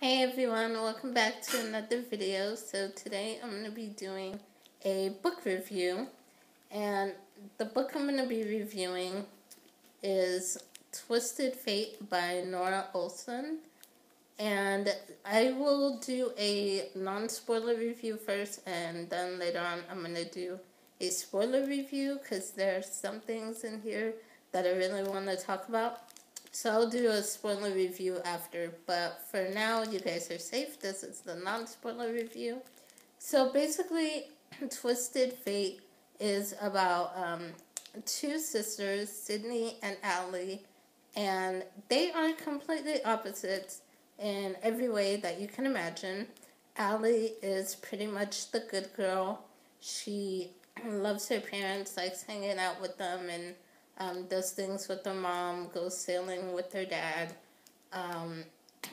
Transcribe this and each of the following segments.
Hey everyone, welcome back to another video. So today I'm going to be doing a book review, and the book I'm going to be reviewing is Twisted Fate by Norah Olson. And I will do a non-spoiler review first, and then later on I'm going to do a spoiler review because there are some things in here that I really want to talk about. So I'll do a spoiler review after, but for now, you guys are safe. This is the non-spoiler review. So basically, Twisted Fate is about two sisters, Sydney and Allie, and they are completely opposites in every way that you can imagine. Allie is pretty much the good girl. She loves her parents, likes hanging out with them, and does things with her mom, goes sailing with her dad.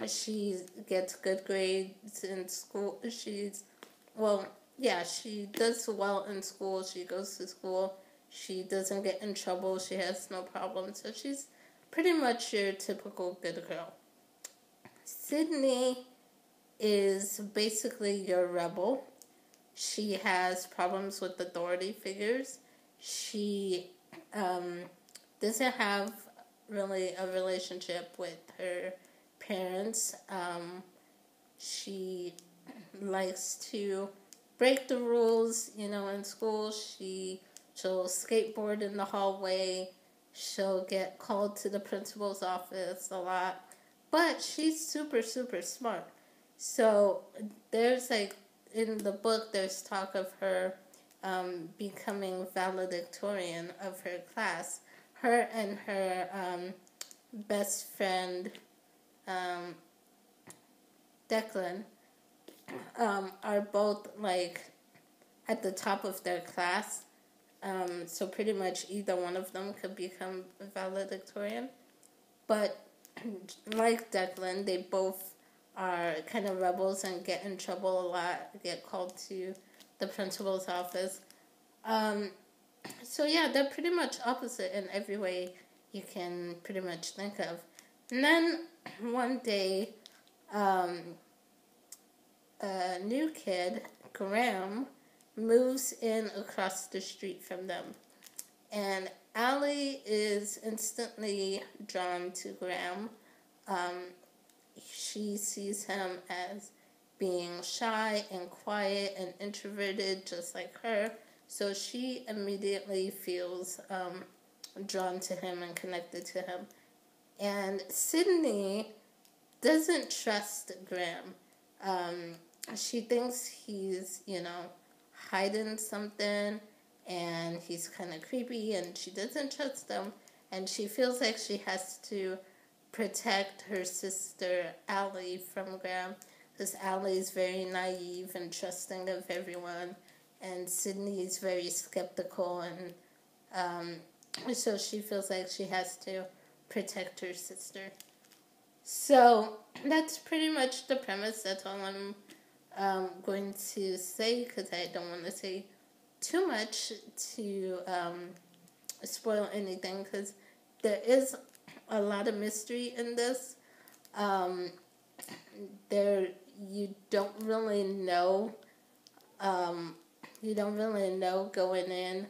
She gets good grades in school. She does well in school. She goes to school. She doesn't get in trouble. She has no problems. So she's pretty much your typical good girl. Sydney is basically your rebel. She has problems with authority figures. She doesn't have really a relationship with her parents. She likes to break the rules, in school. She'll skateboard in the hallway. She'll get called to the principal's office a lot. But she's super, super smart. So there's in the book, there's talk of her becoming valedictorian of her class. Her and her best friend, Declan, are both at the top of their class. So pretty much either one of them could become valedictorian. But like Declan, they both are kind of rebels and get in trouble a lot, get called to the principal's office. So yeah, they're pretty much opposite in every way you can pretty much think of. And then one day, a new kid, Graham, moves in across the street from them. And Allie is instantly drawn to Graham. She sees him as being shy and quiet and introverted, just like her. So she immediately feels drawn to him and connected to him. And Sydney doesn't trust Graham. She thinks he's, hiding something, and he's kind of creepy, and she doesn't trust him. And she feels like she has to protect her sister Allie from Graham, because Allie is very naive and trusting of everyone, and Sydney is very skeptical, and so she feels like she has to protect her sister. So that's pretty much the premise. That's all I'm going to say, because I don't want to say too much to spoil anything, because there is a lot of mystery in this. You don't really know going in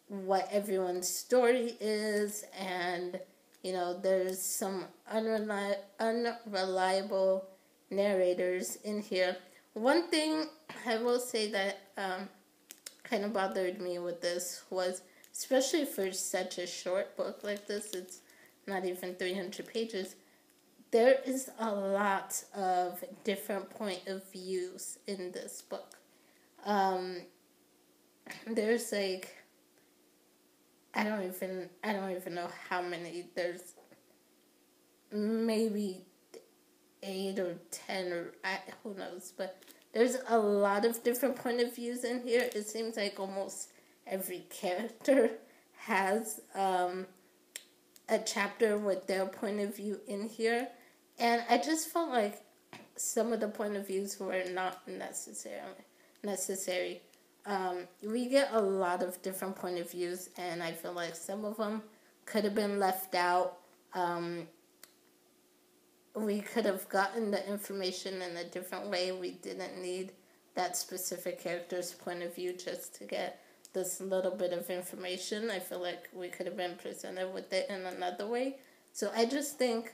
what everyone's story is, and there's some unreliable narrators in here. One thing I will say that kind of bothered me with this was, especially for such a short book like this, it's not even 300 pages, there is a lot of different point of views in this book. There's I don't even know how many. There's maybe 8 or 10 or who knows, but there's a lot of different point of views in here. It seems like almost every character has a chapter with their point of view in here, and I just felt like some of the point of views were not necessary. We get a lot of different point of views, and I feel like some of them could have been left out. we could have gotten the information in a different way. We didn't need that specific character's point of view just to get this little bit of information. I feel like we could have been presented with it in another way. So I just think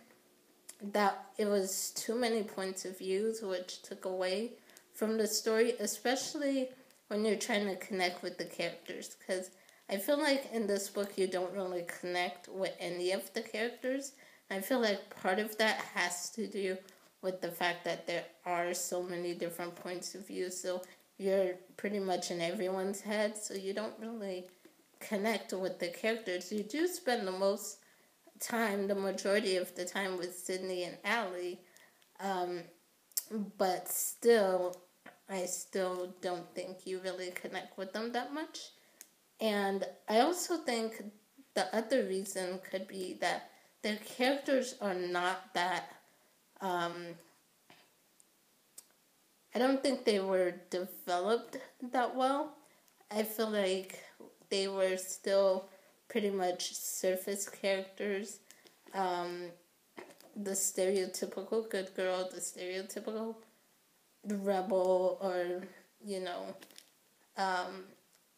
that it was too many points of views, which took away from the story, especially when you're trying to connect with the characters. Because I feel like in this book you don't really connect with any of the characters. I feel like part of that has to do with the fact that there are so many different points of view. So you're pretty much in everyone's head, so you don't really connect with the characters. You do spend the most time, the majority of the time, with Sydney and Allie, but still, I still don't think you really connect with them that much. And I also think the other reason could be that their characters are not that, I don't think they were developed that well. I feel like they were still pretty much surface characters. The stereotypical good girl, the stereotypical rebel, or,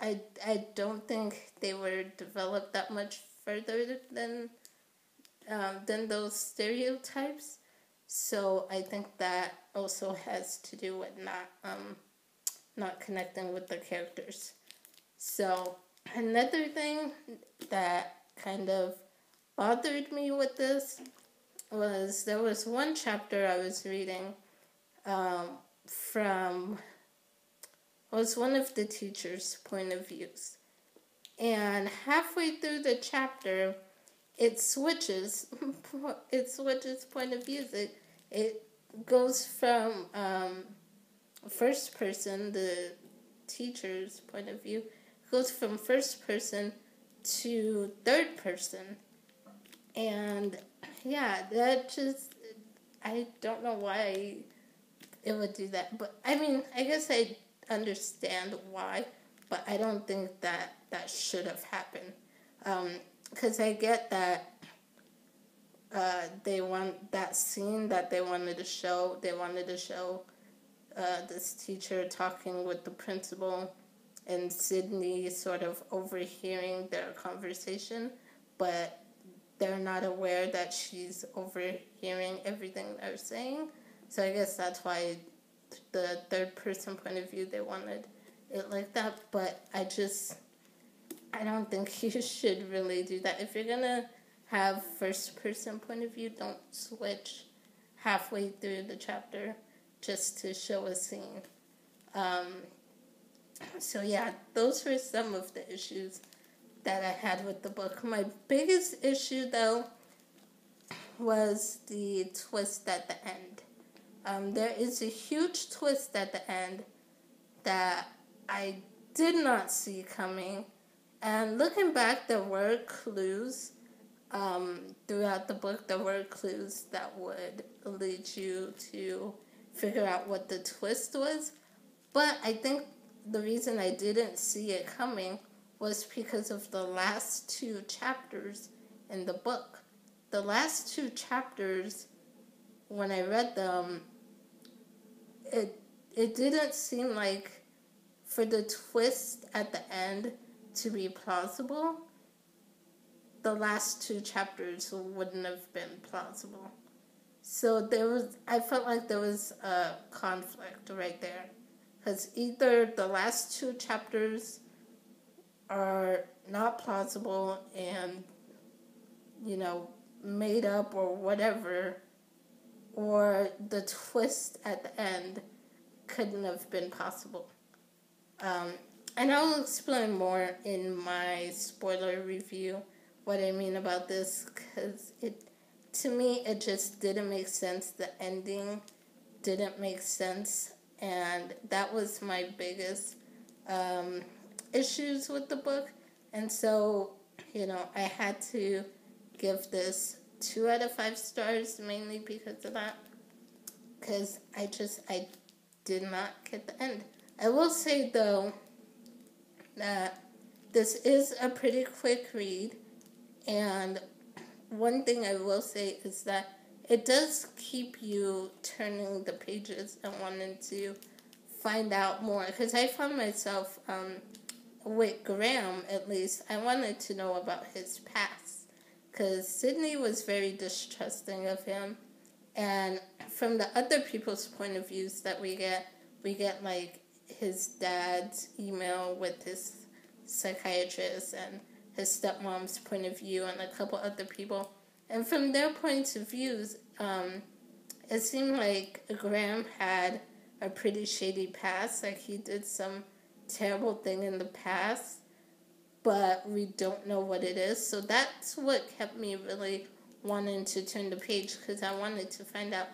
I don't think they were developed that much further than those stereotypes. So I think that also has to do with not connecting with the characters. So another thing that kind of bothered me with this was there was one chapter I was reading from was one of the teacher's point of views. And halfway through the chapter, it switches point of views. It goes from first person, the teacher's point of view, goes from first person to third person. And yeah, that just, I don't know why it would do that. But I mean, I guess I understand why, but I don't think that should have happened. Because I get that they want that scene that they wanted to show. They wanted to show this teacher talking with the principal and Sydney sort of overhearing their conversation, but they're not aware that she's overhearing everything they're saying. So I guess that's why the third person point of view, they wanted it like that. But I don't think you should really do that. If you're going to have first person point of view, don't switch halfway through the chapter just to show a scene. So yeah, those were some of the issues that I had with the book. My biggest issue, though, was the twist at the end. There is a huge twist at the end that I did not see coming. And looking back, there were clues throughout the book. There were clues that would lead you to figure out what the twist was. But I think the reason I didn't see it coming was because of the last two chapters in the book. The last two chapters, when I read them, it didn't seem like for the twist at the end to be plausible. The last two chapters wouldn't have been plausible. So I felt like there was a conflict right there. Because either the last two chapters are not plausible and, made up or whatever, or the twist at the end couldn't have been possible. And I'll explain more in my spoiler review what I mean about this, because to me, it just didn't make sense. The ending didn't make sense, and that was my biggest issues with the book. And so, I had to give this 2 out of 5 stars, mainly because of that, because I did not get the end. I will say, though, that this is a pretty quick read, and one thing I will say is that it does keep you turning the pages and wanting to find out more. Because I found myself, with Graham at least, I wanted to know about his past. Because Sydney was very distrusting of him. And from the other people's point of views that we get like his dad's email with his psychiatrist and his stepmom's point of view and a couple other people. And from their points of views, it seemed like Graham had a pretty shady past. Like he did some terrible thing in the past, but we don't know what it is. So that's what kept me really wanting to turn the page, because I wanted to find out,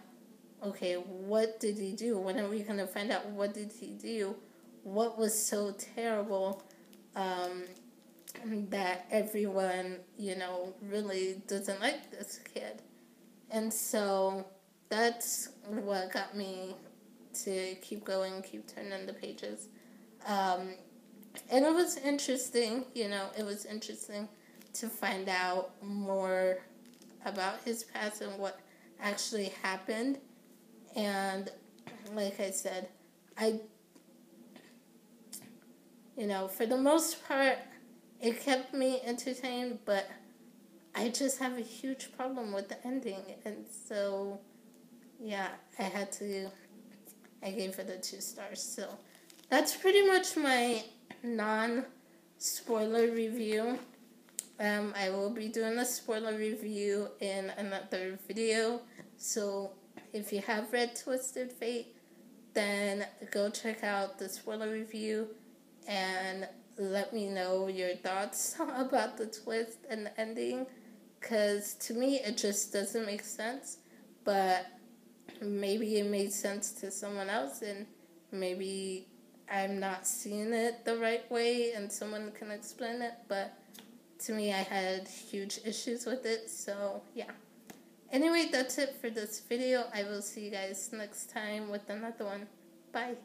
okay, what did he do? When are we going to find out what did he do? What was so terrible that everyone, really doesn't like this kid? And so that's what got me to keep going, keep turning the pages. And it was interesting, it was interesting to find out more about his past and what actually happened. And like I said, for the most part, it kept me entertained, but I just have a huge problem with the ending. And so, yeah, I gave it a 2 stars. So that's pretty much my non-spoiler review. I will be doing a spoiler review in another video. So if you have read Twisted Fate, then go check out the spoiler review and let me know your thoughts about the twist and the ending. Because to me, it just doesn't make sense. But maybe it made sense to someone else, and maybe I'm not seeing it the right way and someone can explain it. But to me, I had huge issues with it. So, yeah. Anyway, that's it for this video. I will see you guys next time with another one. Bye.